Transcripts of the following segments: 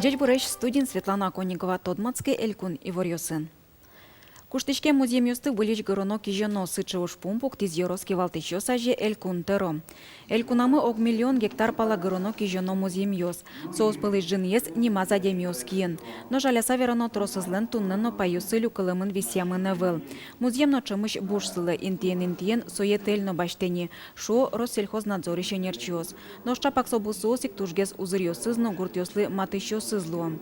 Дядь Буреш, студент Светлана Конникова, Тодмацкий, Элькун и Ворьосен. Куштичке музеем юсты вылечь горонок кижено сычевуш пумпук тиз йороски валтыщо саже Элькун теро. Элькунамы ог миллион гектар пала горонок кижено музеем йос. Соус пылыш жин ес нима задем йос киен. Но жаляса верано тросызлен тунненно паюсылю кылымын висямын эвел. Музеемно чымыш бушсылы интиен соетельно баштени. Шо Россельхознадзор еще нерчиос. Но шчапак собусосик тужгес узырьосызно гуртьослы матыщо сызлуом.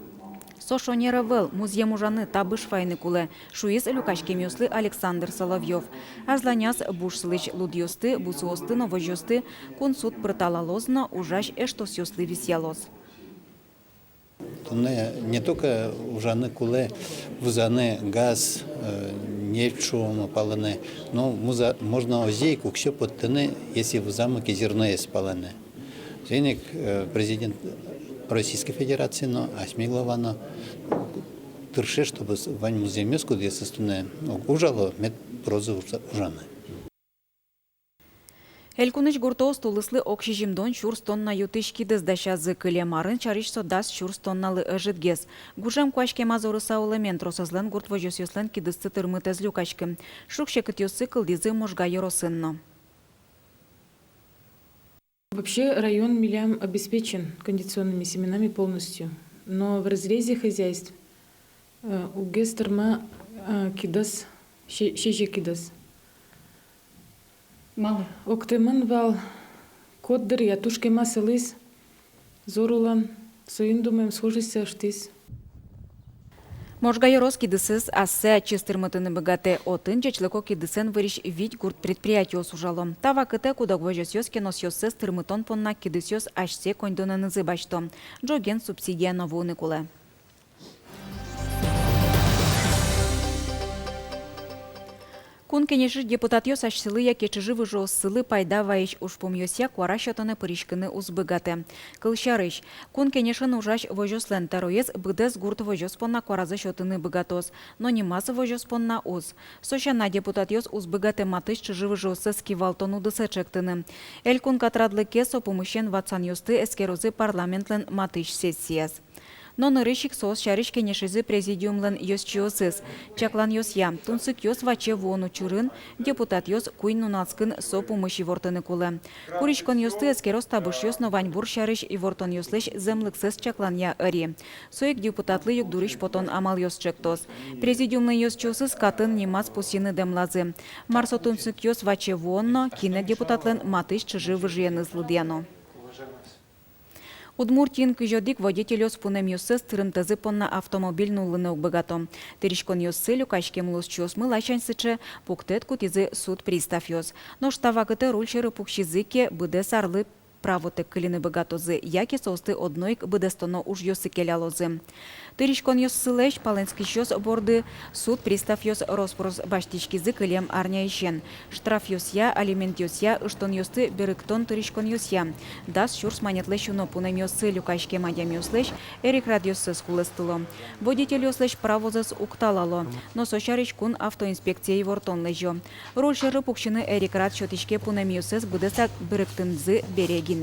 Сошонера вел музеем ужаны табыш файны куле. Шуис люкачке мюслы Александр Соловьев. Арзланяс бушсылыч лудьосты, бусуосты, новожосты, консуд прыталалозно ужаш эштос ёслы висялос. Не только ужаны куле, вузаны газ, нефть шума паланы, но можно озейку все подтяны, если вузамы зерно спаланы. Зеник президент Российской Федерации, но Асмиглова, тырше, чтобы вань музей мёску, где состояние ужало, мед прозы ужаны. Элькуныч гуртоос тулыслы окшижимдон чурстонна ютышки дыздаща зыкыле марын чаришсо дас чурстонналы ыжытгес. Гужем куашке мазоры саулымен тросызлен гурт вожосёслен кидысты тырмытез люкачкы. Шукше кытёсы кылдизы можга yorosынно. Вообще район Милям обеспечен кондиционными семенами полностью, но в разрезе хозяйств у гестерма кидас, щеже кидас. Мало. Октеман вал коддер ятушке масылыс, зорулан, союндумем схожися штис. Можга yorос кидысыз ассе честырмытыны богате отын чечлыко кидысен выриш вить гурт предприятио сужало. Тава кыте кудок вожосёс кеносёсыз тырмытон понна кидысёс ашсе кондонанызы башто. Джоген субсидия новуны куле. Кун кенешиш депутат йос ашсылы яке чыжывы жо сылы пайда ваиш ушпум йося куара шотаны пыришкыны узбыгаты. Кылшарыш. Кун кенешин ужаш вожослен тароез быдез гурт вожоспонна куаразы шотыны быгатос, но немазы вожоспонна уз. Сощана депутат йос узбыгаты матыш чыжывы жо сыски валтону дысычыктыны. Элькун катрадлы кесо помыщен ватсан йосты эскерозы парламентлен матыш сессияс. Но нырышик сос шариш кенешизы президиумлен йос чиосыз. Чаклан йос ям, тунсык йос ваче вону чурын, депутат йос куйн нунацкын со помощи вортыны кулы. Куришкон йосты эскерос табыш йос новань бур шариш и вортон йослыш землыксыз чаклан я ыри. Соек депутатлы юк дуриш потон амал йос чектос. Президиумлен йос чиосыз катын немаз пусины демлазы. Марсо тунсык йос ваче вонно, кине депутатлен матыш чыжы выжиены злыдьяно. Удмуртин кыжодик водитель спунем йосы стырымтазы понна автомобиль нулыны угбыгато. Теришкон йосы люкачке млус чос мылачань сыче пуктет кутизы суд пристав йос. Но штавакыты рульшеры пукшизыке быде сарлы правотек кылины быгатозы, яки состы однойк быдестоно уж йосы келялозы. Теришкон йос сылеш паленский щос борды суд пристав йос роспрос баштичкизы кылем арня ищен. Штраф йосья, алимент йосья, ыштон йосты берыктон теришкон йосья. Дас шурс манетлеш уно пунем йосы люкашке мадям йослеш, эрик рад йосы скулыстыло. Водитель йослеш правозас укталало, но сошарич кун автоинспекцией вортон лежо. Рульшеры пукшины эрик рад шотичке пунем йосыз быдесак берыктынзы берегине.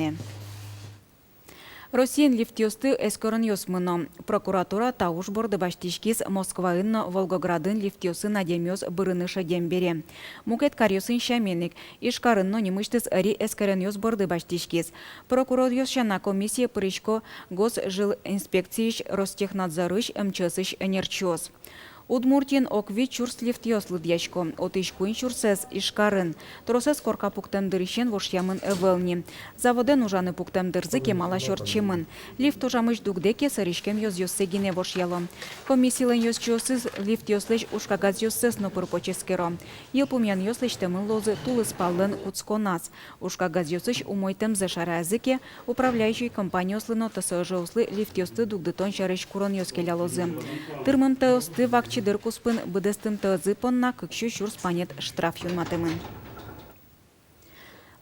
Россиян лифтиосты эскорын йосмыно. Прокуратура тауш борды баштишкис Москваынно Волгоградын лифтиосы надемёс бырыныша дембере. Мукет карьосын шаменик. Ишкарынно немыштыз ыри эскорын йос борды баштишкис. Прокурор йосшана комиссия пырышко госжилинспекцииш Ростехнадзорыш МЧСыш энерчиос. Удмуртин окви чурс лифтиослы дьячко. Отышкуин чурсес ишкарын. Тросес корка пуктемдырищен вошьямын эвелни. Заводен ужаны пуктемдырзы кемала шорчемын. Лифт ужамыш дугдеке сыришкем йоз йоссегине вошьяло. Комиссийлен йоз чиосыз лифт йослеш ушкагаз йоссес но пырпоческеро. Йылпумян йослеш темын лозы тулыс паллен куцконас. Ушкагаз йосыш умойтем зашара языке управляющий компания ослыно тсожослы лифт йосты дугдытон шарыш курон йоскеля лозы. Тырмым теосты вакчи дыркуспын быдыстым тăзы понна кыкшу чурс панет штраф юнматымын.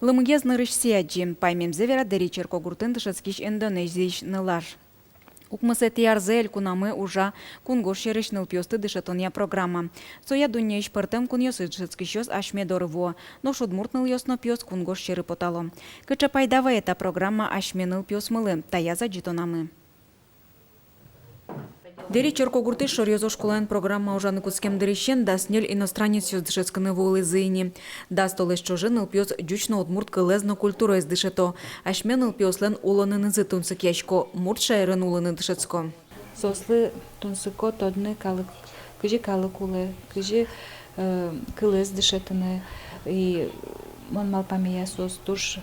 Лымгез нырыш сияджи, паймемзе вера деричерко гуртын тышыцкиш Индонезийш нылаш. Укмысе тиярзе кунамы ужа кунгош шереш нылпёсты дышатония программа. Соя дуньяиш пыртым кун йосыцкишёс ашме дорво, но шудмурт ныл йосно пёс кунгош шеры потало. Кыча пайдава эта программа ашме ныл пёс мылы, таяза джитонамы. Дери Черкогурты шорьозо школаен программа ужаны кускем дерещен даснель иностранец юздышецканы волы зыйни. Дастолес чожен илпиос дючно удмурт кылезно культура издышето. Ашмен илпиослен уланын изы тунсык яшко, мурт шайрын уланы дышецко. Сослы тунсыко тодны калык, кыжи калык улы, кыжи кылез дышетыны. И мон малпамия сос туш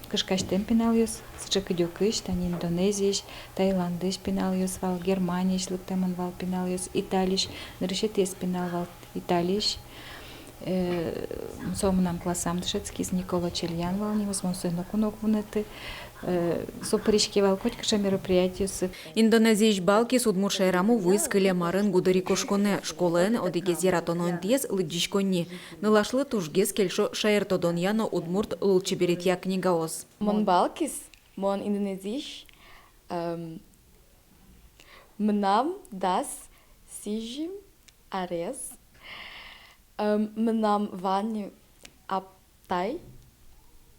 кышкаштем пиналиос, сычак идёкыш, тани Индонезиеш, Таиландыш пиналиос, вал Германиеш, лыктаман вал пиналиос, Италиш, нырышетес пинал вал Италиш. Сомнам классам дышецкис Никола Чельян вал нивос, мон сынокунок вунеты. Сопришки вал котькаша мероприятиесы. Индонезиеш балкис удмур шайраму выискали марын гудари кошконе. Школен одеге зератонон диез лыджишконни. Нылашлы тужгес кельшо шайртодон яно удмурт лулчеберетья книгаос. Mon balkis, mon indonesisch, menam das sijim ares, menam vani aptai,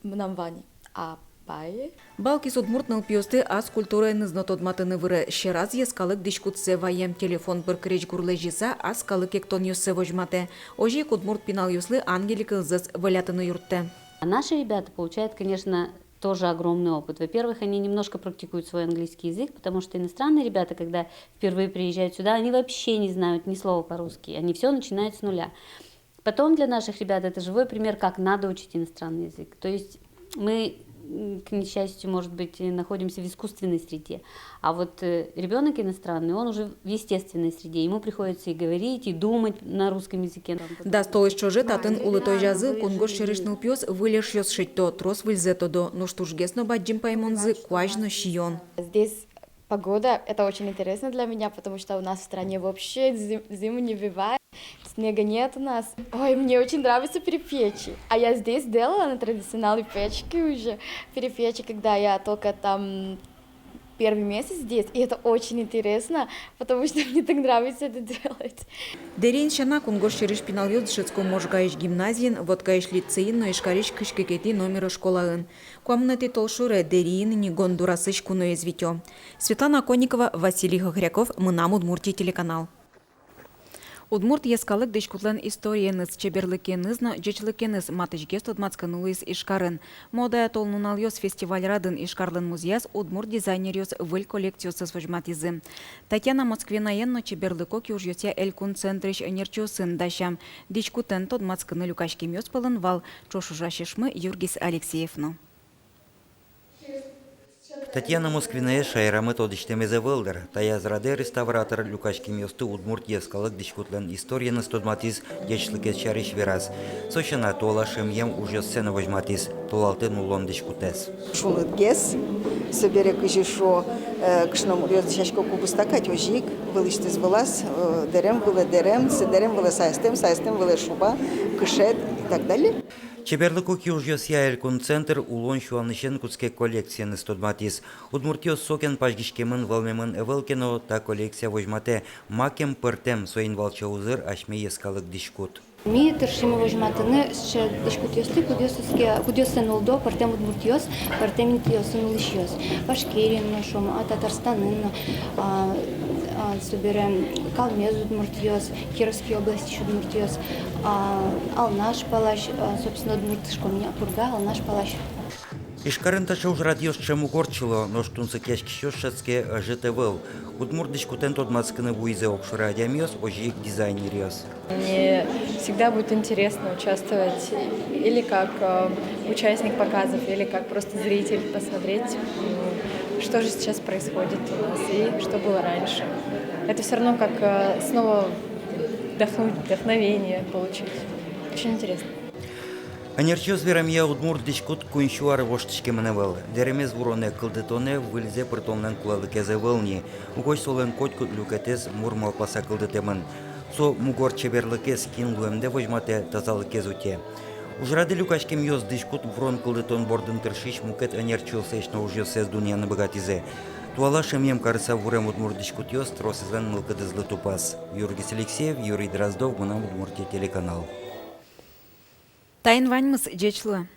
menam vani апае. Балкис удмурт нылпиосты аз культура нызнот одматыны выры. Щераз ескалык дишкутсе ваем телефон пыркреч гурлежиса аз калык ектон юссе вожмате. Ожик удмурт пинал юслы ангелик илзес валятыны юртте. Наши ребята получают, конечно, тоже огромный опыт. Во-первых, они немножко практикуют свой английский язык, потому что иностранные ребята, когда впервые приезжают сюда, они вообще не знают ни слова по-русски. Они все начинают с нуля. Потом для наших ребят это живой пример, как надо учить иностранный язык. То есть мы, к несчастью, может быть, находимся в искусственной среде. А вот ребенок иностранный, он уже в естественной среде. Ему приходится и говорить, и думать на русском языке. Да столы чоже татын улытой жазы кунгош шерышныл пьес вылеш ёс шитто, трос выльзетодо, но штужгесно баджим паймонзы кважно шион. Здесь погода, это очень интересно для меня, потому что у нас в стране вообще зиму не бывает, снега нет у нас. Ой, мне очень нравится перепечи. А я здесь делала на традиционной печке уже перепечи, когда я только там первый месяц здесь, и это очень интересно, потому что мне так нравится это делать. Дерин шана кунгош шерыш пинал ёс дышецко можгаиш гимназиин, водгаиш лицеин, но ишкариш кышкекети номера школаын. Куамнати толшуре Дерин ни гондурасыш куно извитё. Светлана Конникова, Василий Хохряков, Мынам Удмуртия телеканал. Удмурт ескалык дышкутлен историеныз, чеберлыкенызно, жечлыкеныз матышгест одмацканулыз ишкарын. Модая толнунал ёс фестиваль радын ишкарлын музеяс удмурт дизайнер ёс выль коллекциясы свожматизы. Татьяна Москвинаенно чеберлыкок юж ёся элькун центриш энерчиосын дащам. Дышкутен тодмацканы люкашкем ёс пылын вал. Чошужашишмы Юргис Алексеевну. Татьяна Москвиная шайрамы тодиштемезе вылдыр. Тая зраде реставратор Люкашки месты удмурт ескалык дишкутлен историяны стодматиз дечлыке чариш вераз. Сочина тола шемьем уже сцена возьматиз. Толалты нулон дишкутес. Шунут гес, собере кыжишо, кшном рёдчашко кубустакать ожик, вылыштыз вылаз, дерем было сайстем было шуба, кышет и так далее. Чеберлыку кюжьёс яэлькун центр улон шуанышен куцке коллекцияны стодматиз. Удмуртиос сокен пажгишкемын валмемын эвелкено та коллекция возьмате макем пыртем соин валчаузыр ашме ескалык дишкут. Ми тършим возьматыны ще дишкутиосты кудиосен улдо пыртем удмуртиос, пыртем нитиосен улышиос. Башкирин нашом, Татарстанын, соберем Калмез удмуртиос, Кировской области удмуртиос, Алнаш палаш, собственно, удмуртышко меня пурга, Алнаш палаш. Ишкарен таша уж радиос чему горчило, но штунцы кешки шацке ЖТВ. Удмурт дишкутен тот мацканы вуизе окшура адиамиос, ожик дизайнериос. Мне всегда будет интересно участвовать или как участник показов, или как просто зритель, посмотреть, что же сейчас происходит у нас и что было раньше. Это все равно как снова вдохновение получить. Очень интересно. Анерчиос верамия удмурт дишкут куиншуары воштышке маневел. Деремез вуроне кылдытоне выльзе притомнен кулалыкезе вылни. Угош солен котькут люкетез мурмал паса кылдытемын. Со мугор чеберлыкез кинлуемде вожмате тазалыкез уте. Ужраде люкашкем йоз дишкут врон кылдытон бордын кыршиш мукет анерчиос эшно ужьосез дуньяны богатизе. Туала шемьем карыса вурем удмурт дишкут йоз тросызлен мылкыдызлы тупас. Юргис Алексеев, Юрий Дроздов, Мынам Удмуртия телеканал. Тайн ваньмыз жечлы.